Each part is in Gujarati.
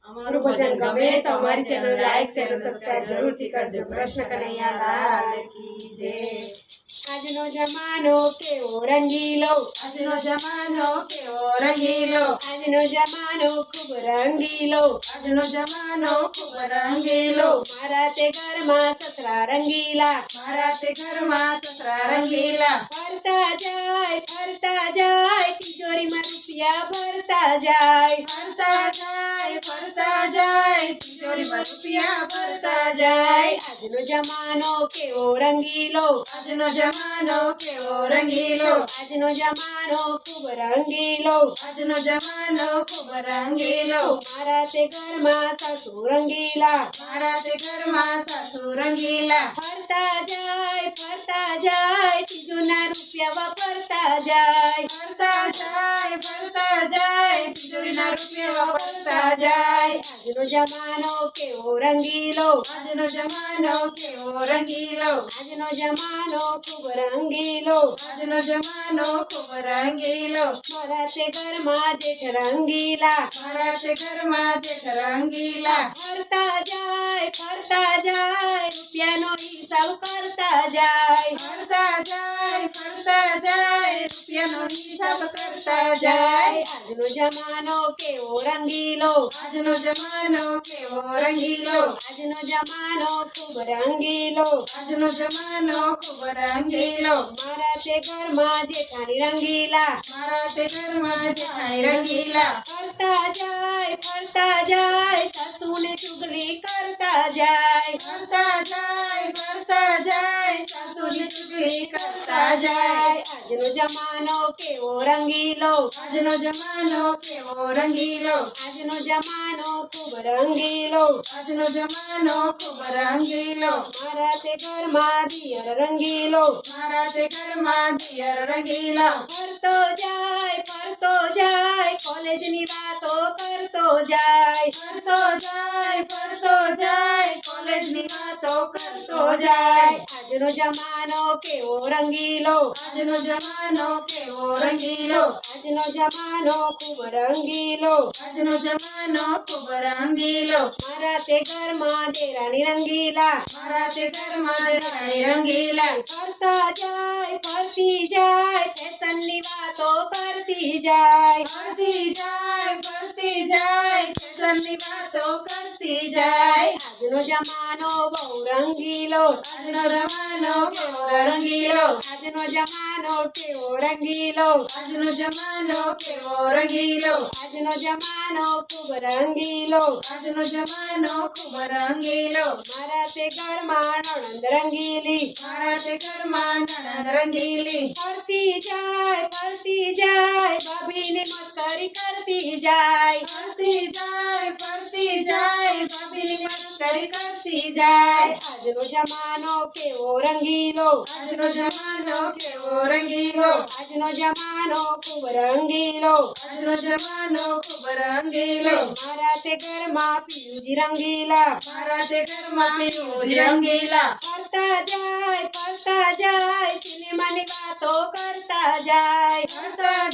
અમારું ભજન ગમે તો અમારી ચેનલ લાઈક શેર અને સબસ્ક્રાઇબ જરૂરથી કરજો। કૃષ્ણ કનૈયા લાલ કી જય। આજનો જમાનો કેવો રંગીલો, આજનો જમાનો કેવો રંગીલો, આજનો જમાનો ખૂબ રંગીલો, આજનો જમાનો ખૂબ રંગીલો। મારા તે ઘરમાં સસરા રંગીલા, મારા તે ઘરમાં સસરા રંગીલા। ફરતા જાય તિજોરીમાં રૂપિયા ભરતા જાય, ફરતા જાય તિજોરીમાં રૂપિયા ભરતા જાય। આજનો જમાનો કેવો રંગીલો, આજનો જમાનો કેવો રંગીલો, આજનો જમાનો ખૂબ રંગીલો, આજનો જમાનો ખૂબ રંગીલો। મારા તે ઘરમાં સાસુ રંગીલા, મારા તે ઘરમાં સાસુ રંગીલા। ફરતા જાય તિજોરીના રૂપિયા વાપરતા જાય, ફરતા જાય તિજોરીના રૂપિયા વાપરતા જાય। આજનો જમાનો કેવો રંગીલો, આજનો જમાનો કેવો રંગીલો, આજનો જમાનો ખૂબ રંગીલો, આજનો જમાનો ખૂબ રંગીલો। મારા તે ઘરમાં જેઠ રંગીલા, મારા તે ઘરમાં જેઠ રંગીલા। ફરતા જાય રૂપિયાનો હિસાબ કરતા જાય, ફરતા જાય રૂપિયાનો હિસાબ કરતા જાય। આજનો જમાનો કેવો રંગીલો, આજનો જમાનો કેવો રંગીલો, આજનો જમાનો ખૂબ રંગીલો, આજનો જમાનો ખૂબ રંગીલો। મારા તે ઘરમાં જેઠાણી રંગીલા, મારા તે ઘરમાં જેઠાણી રંગીલા। ફરતા જાય સાસુને ચુગલી કરતા જાય, ફરતા જાય સાસુને ચુગલી કરતા જાય। આજનો જમાનો કેવો રંગીલો, આજનો જમાનો કેવો રંગીલો, આજનો જમાનો ખૂબ રંગીલો, આજનો જમાનો ખૂબ રંગીલો। મારા તે ઘરમાં દિયર રંગીલો, મારા તે ઘરમાં દિયર રંગીલા। ફરતો જાય કોલેજની વાતો કરતો જાય, ફરતો જાય કોલેજની વાતો કરતો જાય। આજનો જમાનો કેવો રંગીલો, આજનો જમાનો કેવો રંગીલો, આજનો જમાનો ખૂબ રંગીલો, આજનો જમાનો ખૂબ રંગીલો। મારા તે ઘરમાં દેરાણી રંગીલા, મારા તે ઘરમાં દેરાણી રંગીલા। ફરતી જાય ફેશનની વાતો કરતી જાય, ફરતી જાય ફેશનની વાતો કરતી જાય। આજનો જમાનો બહુ રંગીલો, આજનો જમાનો કેવો રંગીલો, આજનો જમાનો કેવો રંગીલો, આજનો જમાનો કેવો રંગીલો, આજનો જમાનો ખૂબ રંગીલો, આજનો જમાનો ખૂબ રંગીલો। મારા તે ઘરમાં નણંદ રંગીલી, મારા તે ઘરમાં નણંદ રંગીલી। ફરતી જાય ભાભીની મસ્કરી કરતી જાય, ફરતી જાય ભાભીની મસ્કરી કરતી જાય। આજનો જમાનો કેવો રંગીલો, આજનો જમાનો કેવો રંગીલો, આજનો જમાનો ખૂબ રંગીલો, આજનો જમાનો ખૂબ રંગીલો। મારા તે ઘરમાં પિયુજી રંગીલા, મારા તે ઘરમાં પિયુજી રંગીલા। ફરતા જાય સિનેમાની વાતો કરતા જાય, ફરતા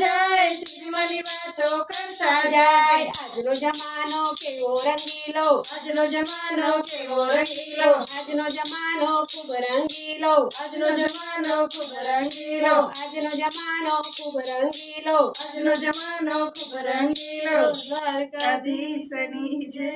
જાય સિનેમાની વાતો કરતા જાય। આજનો જમાનો કેવો રંગીલો, આજનો જમાનો કેવો રંગીલો, આજનો જમાનો ખૂબ રંગીલો, આજનો જમાનો ખૂબ રંગીલો, આજનો જમાનો ખૂબ રંગીલો, આજનો જમાનો ખૂબ રંગીલો। દ્વારકાધીશની જય।